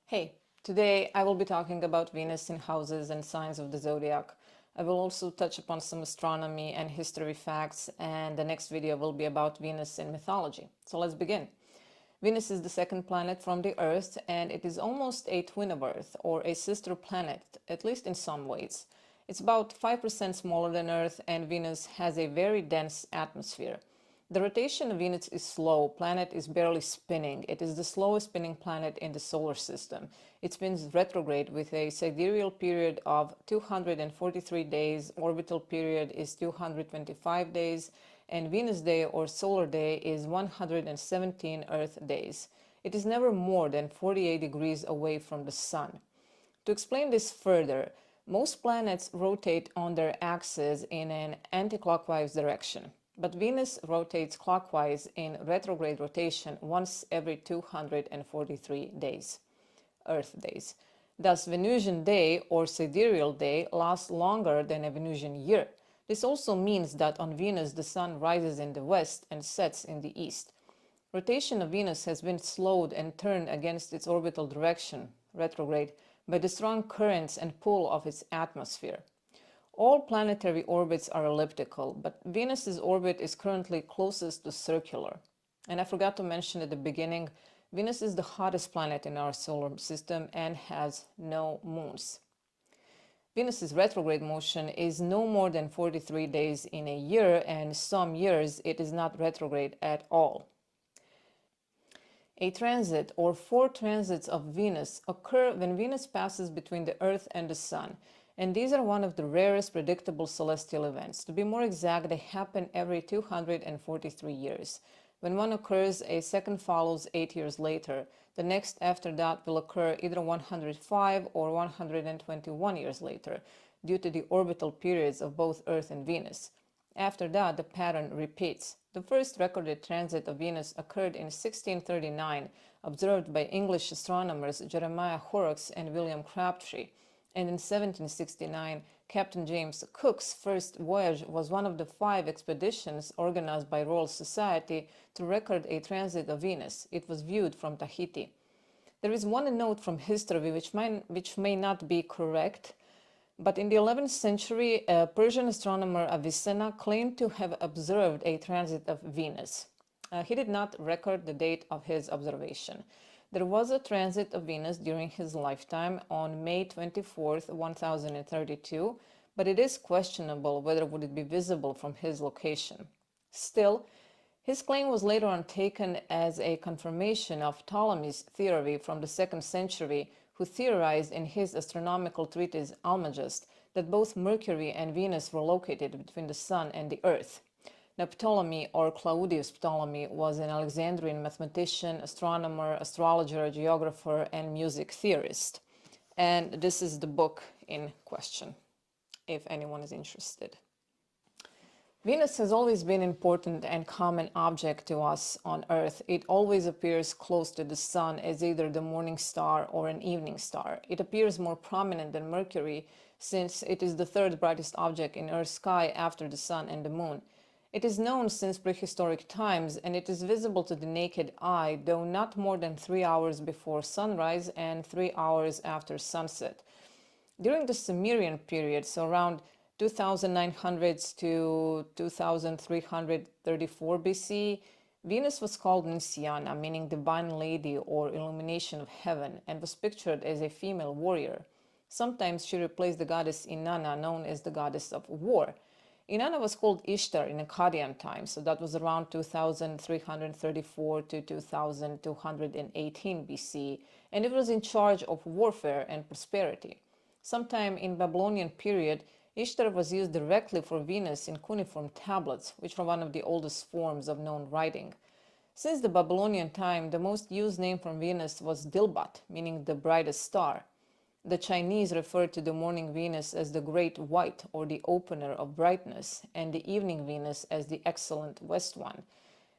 Hey, today I will be talking about Venus in houses and signs of the zodiac. I will also touch upon some astronomy and history facts, and the next video will be about Venus in mythology. So let's begin. Venus is the second planet from the Earth, and it is almost a twin of Earth, or a sister planet, at least in some ways. It's about 5% smaller than Earth, and Venus has a very dense atmosphere. The rotation of Venus is slow. Planet is barely spinning. It is the slowest spinning planet in the solar system. It spins retrograde with a sidereal period of 243 days. Orbital period is 225 days. And Venus day or solar day is 117 Earth days. It is never more than 48 degrees away from the Sun. To explain this further, most planets rotate on their axes in an anticlockwise direction, but Venus rotates clockwise in retrograde rotation once every 243 days, Earth days. Thus, Venusian day or sidereal day lasts longer than a Venusian year. This also means that on Venus the Sun rises in the west and sets in the east. Rotation of Venus has been slowed and turned against its orbital direction, retrograde, by the strong currents and pull of its atmosphere. All planetary orbits are elliptical, but Venus's orbit is currently closest to circular. And I forgot to mention at the beginning, Venus is the hottest planet in our solar system and has no moons. Venus's retrograde motion is no more than 43 days in a year, and some years it is not retrograde at all. A transit or four transits of Venus occur when Venus passes between the Earth and the Sun, and these are one of the rarest predictable celestial events. To be more exact, they happen every 243 years. When one occurs, a second follows 8 years later. The next after that will occur either 105 or 121 years later, due to the orbital periods of both Earth and Venus. After that, the pattern repeats. The first recorded transit of Venus occurred in 1639, observed by English astronomers Jeremiah Horrocks and William Crabtree. And in 1769, Captain James Cook's first voyage was one of the 5 expeditions organized by Royal Society to record a transit of Venus. It was viewed from Tahiti. There is one note from history which may not be correct, but in the 11th century, Persian astronomer Avicenna claimed to have observed a transit of Venus. He did not record the date of his observation. There was a transit of Venus during his lifetime on May 24th, 1032, but it is questionable whether would it be visible from his location. Still, his claim was later on taken as a confirmation of Ptolemy's theory from the 2nd century, who theorized in his astronomical treatise Almagest that both Mercury and Venus were located between the Sun and the Earth. Now, Ptolemy, or Claudius Ptolemy, was an Alexandrian mathematician, astronomer, astrologer, geographer, and music theorist. And this is the book in question, if anyone is interested. Venus has always been an important and common object to us on Earth. It always appears close to the Sun as either the morning star or an evening star. It appears more prominent than Mercury since it is the third brightest object in Earth's sky after the Sun and the Moon. It is known since prehistoric times, and it is visible to the naked eye, though not more than 3 hours before sunrise and 3 hours after sunset. During the Sumerian period, so around 2900s to 2334 BC, Venus was called Nisyana, meaning divine lady or illumination of heaven, and was pictured as a female warrior. Sometimes she replaced the goddess Inanna, known as the goddess of war. Inanna was called Ishtar in Akkadian times, so that was around 2334 to 2218 BC, and it was in charge of warfare and prosperity. Sometime in Babylonian period, Ishtar was used directly for Venus in cuneiform tablets, which were one of the oldest forms of known writing. Since the Babylonian time, the most used name for Venus was Dilbat, meaning the brightest star. The Chinese referred to the morning Venus as the Great White, or the opener of brightness, and the evening Venus as the excellent west one.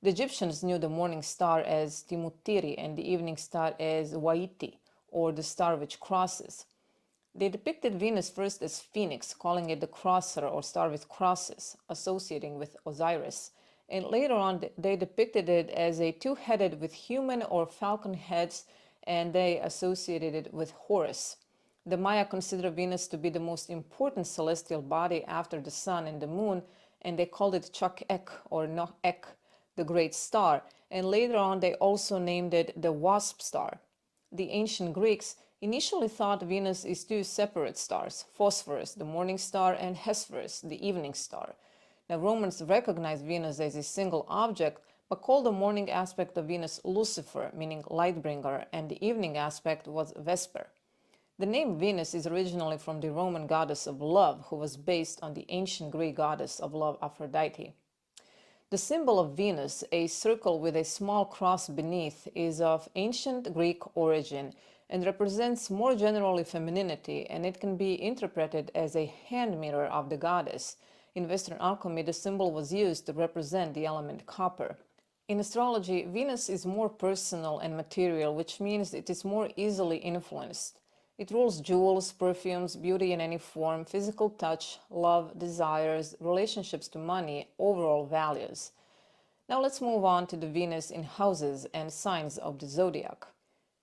The Egyptians knew the morning star as Timutiri and the evening star as Waiti, or the star which crosses. They depicted Venus first as Phoenix, calling it the crosser or star with crosses, associating with Osiris. And later on, they depicted it as a two-headed with human or falcon heads and they associated it with Horus. The Maya considered Venus to be the most important celestial body after the sun and the moon, and they called it Chak-ek or No-ek, the great star, and later on they also named it the wasp star. The ancient Greeks initially thought Venus is two separate stars, Phosphorus, the morning star, and Hesperus, the evening star. Now, Romans recognized Venus as a single object, but called the morning aspect of Venus Lucifer, meaning light bringer, and the evening aspect was Vesper. The name Venus is originally from the Roman goddess of love, who was based on the ancient Greek goddess of love, Aphrodite. The symbol of Venus, a circle with a small cross beneath, is of ancient Greek origin and represents more generally femininity, and it can be interpreted as a hand mirror of the goddess. In Western alchemy, the symbol was used to represent the element copper. In astrology, Venus is more personal and material, which means it is more easily influenced. It rules jewels, perfumes, beauty in any form, physical touch, love, desires, relationships to money, overall values. Now let's move on to the Venus in houses and signs of the zodiac.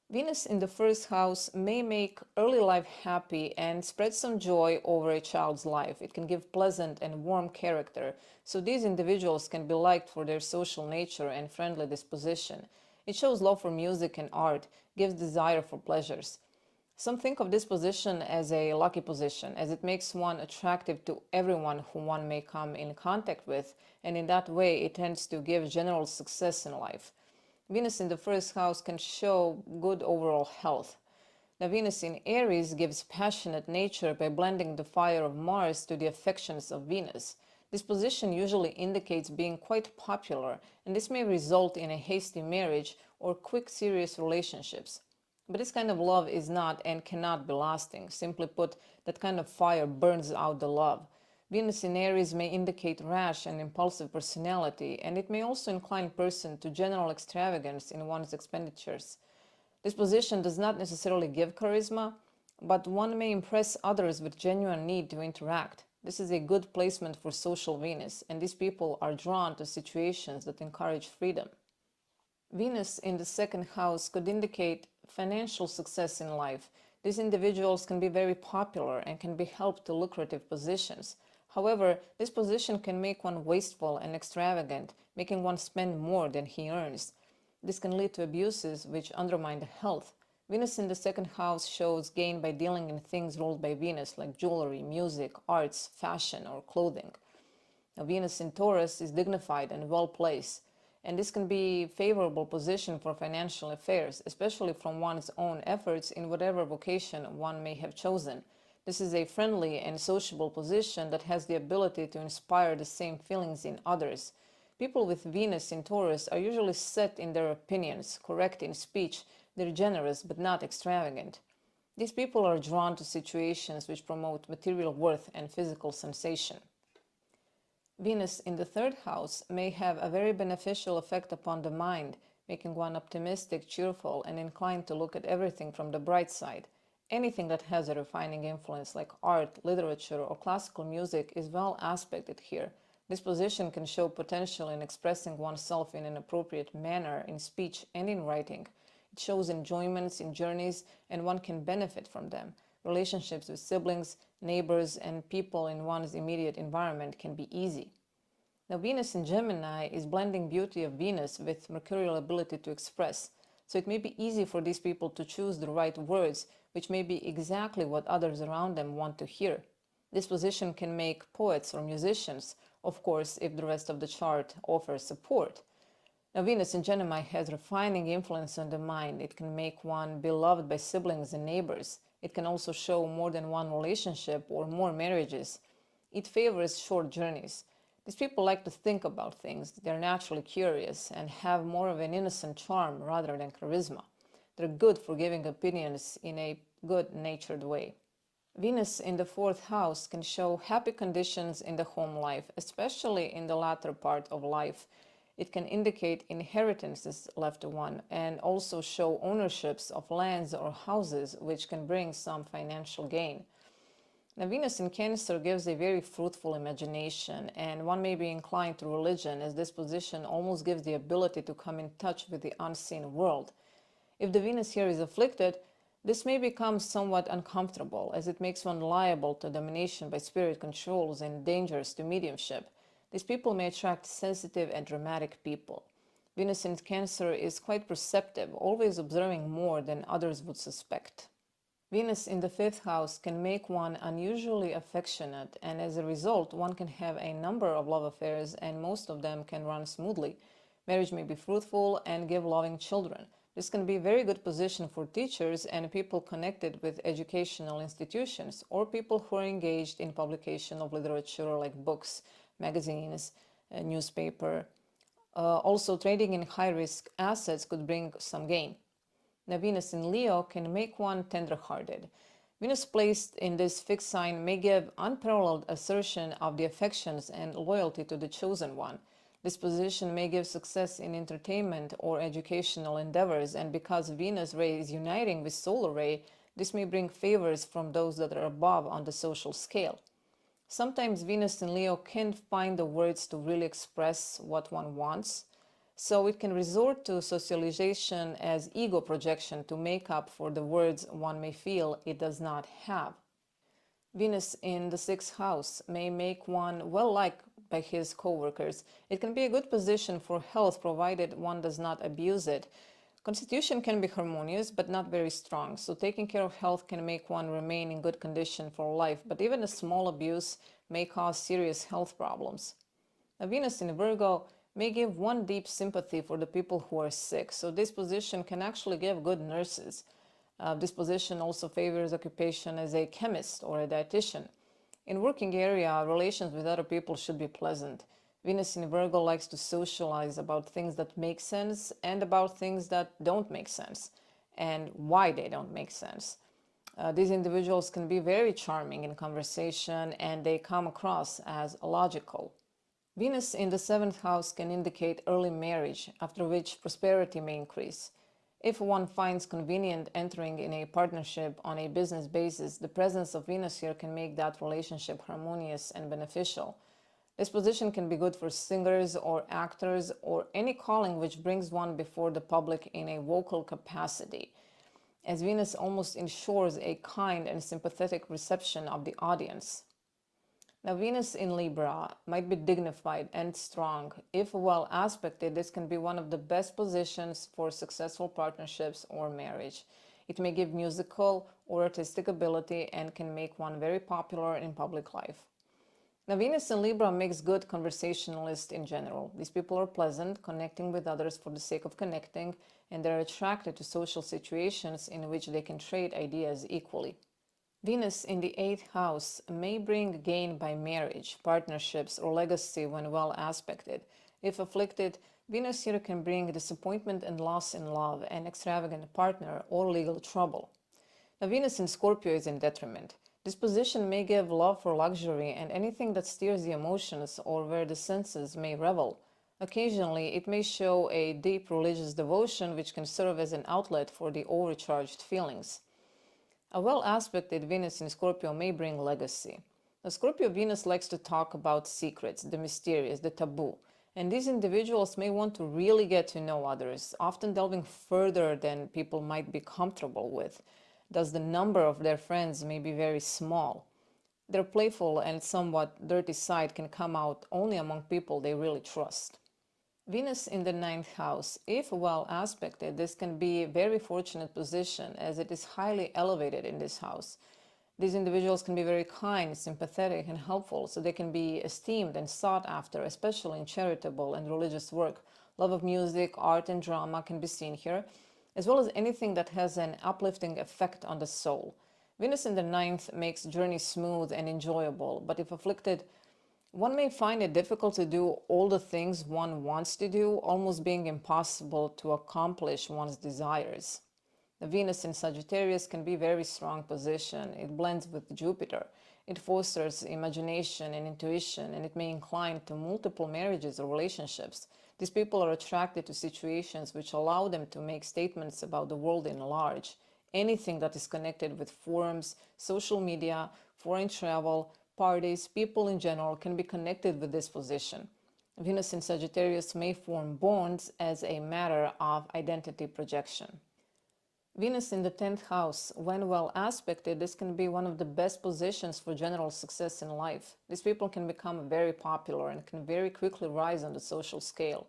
Venus in the first house may make early life happy and spread some joy over a child's life. It can give pleasant and warm character, so these individuals can be liked for their social nature and friendly disposition. It shows love for music and art, gives desire for pleasures. Some think of this position as a lucky position, as it makes one attractive to everyone who one may come in contact with, and in that way it tends to give general success in life. Venus in the first house can show good overall health. Now, Venus in Aries gives passionate nature by blending the fire of Mars to the affections of Venus. This position usually indicates being quite popular, and this may result in a hasty marriage or quick serious relationships. But this kind of love is not and cannot be lasting. Simply put, that kind of fire burns out the love. Venus in Aries may indicate rash and impulsive personality, and it may also incline person to general extravagance in one's expenditures. This position does not necessarily give charisma, but one may impress others with genuine need to interact. This is a good placement for social Venus, and these people are drawn to situations that encourage freedom. Venus in the second house could indicate financial success in life. These individuals can be very popular and can be helped to lucrative positions. However, this position can make one wasteful and extravagant, making one spend more than he earns. This can lead to abuses which undermine the health. Venus in the second house shows gain by dealing in things ruled by Venus, like jewelry, music, arts, fashion, or clothing. Now, Venus in Taurus is dignified and well placed, and this can be a favorable position for financial affairs, especially from one's own efforts in whatever vocation one may have chosen. This is a friendly and sociable position that has the ability to inspire the same feelings in others. People with Venus in Taurus are usually set in their opinions, correct in speech, they're generous but not extravagant. These people are drawn to situations which promote material worth and physical sensation. Venus in the third house may have a very beneficial effect upon the mind, making one optimistic, cheerful, and inclined to look at everything from the bright side. Anything that has a refining influence, like art, literature, or classical music, is well aspected here. This position can show potential in expressing oneself in an appropriate manner in speech and in writing. It shows enjoyments in journeys, and one can benefit from them. Relationships with siblings, neighbors, and people in one's immediate environment can be easy. Now, Venus in Gemini is blending beauty of Venus with mercurial ability to express, so it may be easy for these people to choose the right words, which may be exactly what others around them want to hear. This position can make poets or musicians, of course, if the rest of the chart offers support. Now, Venus in Gemini has refining influence on the mind. It can make one beloved by siblings and neighbors. It can also show more than one relationship or more marriages. It favors short journeys. These people like to think about things. They're naturally curious and have more of an innocent charm rather than charisma. They're good for giving opinions in a good-natured way. Venus in the fourth house can show happy conditions in the home life, especially in the latter part of life. It can indicate inheritances left to one and also show ownerships of lands or houses, which can bring some financial gain. Now, Venus in Cancer gives a very fruitful imagination, and one may be inclined to religion, as this position almost gives the ability to come in touch with the unseen world. If the Venus here is afflicted, this may become somewhat uncomfortable, as it makes one liable to domination by spirit controls and dangerous to mediumship. These people may attract sensitive and dramatic people. Venus in Cancer is quite perceptive, always observing more than others would suspect. Venus in the fifth house can make one unusually affectionate, and as a result, one can have a number of love affairs, and most of them can run smoothly. Marriage may be fruitful and give loving children. This can be a very good position for teachers and people connected with educational institutions, or people who are engaged in publication of literature like books, magazines, a newspaper. Also, trading in high-risk assets could bring some gain. Now, Venus in Leo can make one tender-hearted. Venus placed in this fixed sign may give unparalleled assertion of the affections and loyalty to the chosen one. This position may give success in entertainment or educational endeavors, and because Venus ray is uniting with solar ray, this may bring favors from those that are above on the social scale. Sometimes Venus in Leo can't find the words to really express what one wants, so it can resort to socialization as ego projection to make up for the words one may feel it does not have. Venus in the sixth house may make one well liked by his co-workers. It can be a good position for health provided one does not abuse it. Constitution can be harmonious but not very strong, so taking care of health can make one remain in good condition for life, but even a small abuse may cause serious health problems. A Venus in Virgo may give one deep sympathy for the people who are sick, so this position can actually give good nurses. This position also favors occupation as a chemist or a dietitian. In working area, relations with other people should be pleasant. Venus in Virgo likes to socialize about things that make sense and about things that don't make sense, and why they don't make sense. These individuals can be very charming in conversation, and they come across as logical. Venus in the seventh house can indicate early marriage, after which prosperity may increase. If one finds convenient entering in a partnership on a business basis, the presence of Venus here can make that relationship harmonious and beneficial. This position can be good for singers or actors or any calling which brings one before the public in a vocal capacity, as Venus almost ensures a kind and sympathetic reception of the audience. Now, Venus in Libra might be dignified and strong. If well aspected, this can be one of the best positions for successful partnerships or marriage. It may give musical or artistic ability and can make one very popular in public life. Now, Venus in Libra makes good conversationalists in general. These people are pleasant, connecting with others for the sake of connecting, and they're attracted to social situations in which they can trade ideas equally. Venus in the eighth house may bring gain by marriage, partnerships, or legacy when well aspected. If afflicted, Venus here can bring disappointment and loss in love, an extravagant partner, or legal trouble. Now, Venus in Scorpio is in detriment. This position may give love for luxury and anything that steers the emotions or where the senses may revel. Occasionally, it may show a deep religious devotion which can serve as an outlet for the overcharged feelings. A well-aspected Venus in Scorpio may bring legacy. The Scorpio Venus likes to talk about secrets, the mysterious, the taboo, and these individuals may want to really get to know others, often delving further than people might be comfortable with. Thus, the number of their friends may be very small. Their playful and somewhat dirty side can come out only among people they really trust. Venus in the ninth house, if well aspected, this can be a very fortunate position as it is highly elevated in this house. These individuals can be very kind, sympathetic, and helpful, so they can be esteemed and sought after, especially in charitable and religious work. Love of music, art, and drama can be seen here, as well as anything that has an uplifting effect on the soul. Venus in the ninth makes journeys smooth and enjoyable, but if afflicted, one may find it difficult to do all the things one wants to do, almost being impossible to accomplish one's desires. The Venus in Sagittarius can be a very strong position. It blends with Jupiter. It fosters imagination and intuition, and it may incline to multiple marriages or relationships. These people are attracted to situations which allow them to make statements about the world in large. Anything that is connected with forums, social media, foreign travel, parties, people in general can be connected with this position. Venus in Sagittarius may form bonds as a matter of identity projection. Venus in the 10th house, when well aspected, this can be one of the best positions for general success in life. These people can become very popular and can very quickly rise on the social scale.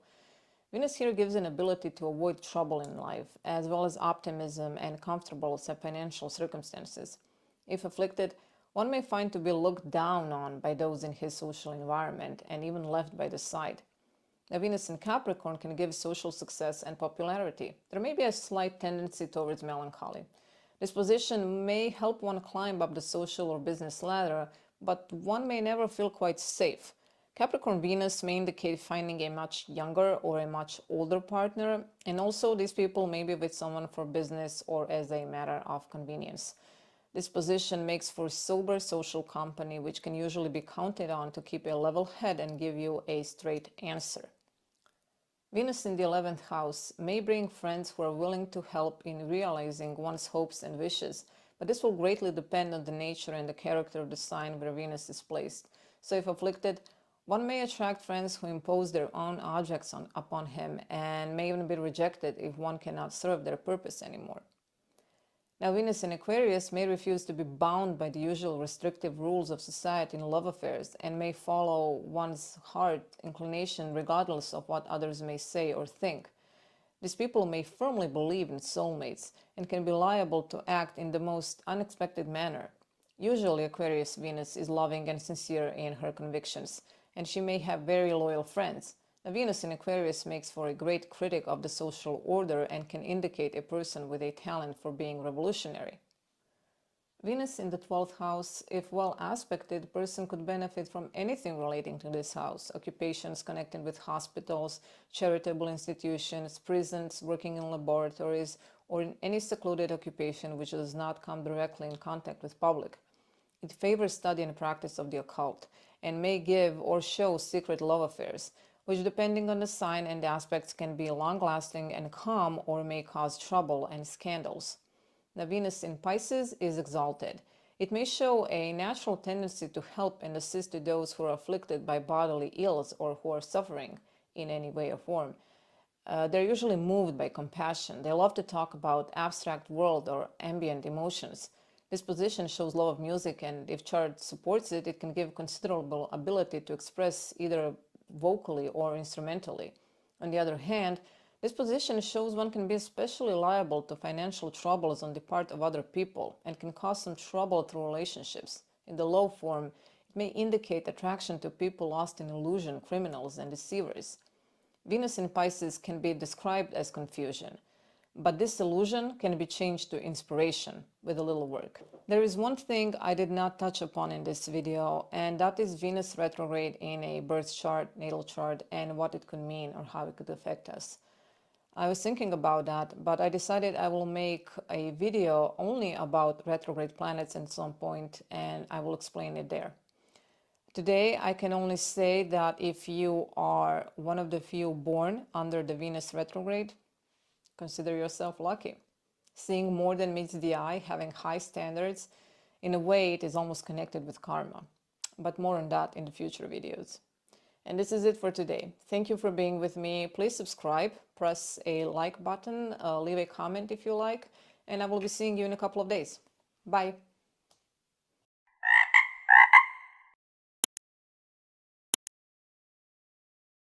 Venus here gives an ability to avoid trouble in life, as well as optimism and comfortable financial circumstances. If afflicted, one may find to be looked down on by those in his social environment and even left by the side. Now, Venus in Capricorn can give social success and popularity. There may be a slight tendency towards melancholy. This position may help one climb up the social or business ladder, but one may never feel quite safe. Capricorn Venus may indicate finding a much younger or a much older partner, and also these people may be with someone for business or as a matter of convenience. This position makes for sober social company, which can usually be counted on to keep a level head and give you a straight answer. Venus in the 11th house may bring friends who are willing to help in realizing one's hopes and wishes, but this will greatly depend on the nature and the character of the sign where Venus is placed. So if afflicted, one may attract friends who impose their own objects upon him and may even be rejected if one cannot serve their purpose anymore. Now, Venus in Aquarius may refuse to be bound by the usual restrictive rules of society in love affairs and may follow one's heart inclination regardless of what others may say or think. These people may firmly believe in soulmates and can be liable to act in the most unexpected manner. Usually, Aquarius Venus is loving and sincere in her convictions, and she may have very loyal friends. Now, Venus in Aquarius makes for a great critic of the social order and can indicate a person with a talent for being revolutionary. Venus in the 12th house, if well aspected, the person could benefit from anything relating to this house: occupations connected with hospitals, charitable institutions, prisons, working in laboratories, or in any secluded occupation which does not come directly in contact with public. It favors study and practice of the occult and may give or show secret love affairs, which depending on the sign and the aspects can be long-lasting and calm or may cause trouble and scandals. Now, Venus in Pisces is exalted. It may show a natural tendency to help and assist to those who are afflicted by bodily ills or who are suffering in any way or form. They're usually moved by compassion. They love to talk about abstract world or ambient emotions. This position shows love of music, and if chart supports it, it can give considerable ability to express either vocally or instrumentally. On the other hand, this position shows one can be especially liable to financial troubles on the part of other people and can cause some trouble through relationships. In the low form, it may indicate attraction to people lost in illusion, criminals, and deceivers. Venus in Pisces can be described as confusion, but this illusion can be changed to inspiration with a little work. There is one thing I did not touch upon in this video, and that is Venus retrograde in a birth chart, natal chart, and what it could mean or how it could affect us. I was thinking about that, but I decided I will make a video only about retrograde planets at some point, and I will explain it there. Today, I can only say that if you are one of the few born under the Venus retrograde, consider yourself lucky. Seeing more than meets the eye, having high standards, in a way it is almost connected with karma. But more on that in the future videos. And this is it for today. Thank you for being with me. Please subscribe, press a like button, leave a comment if you like, and I will be seeing you in a couple of days. Bye.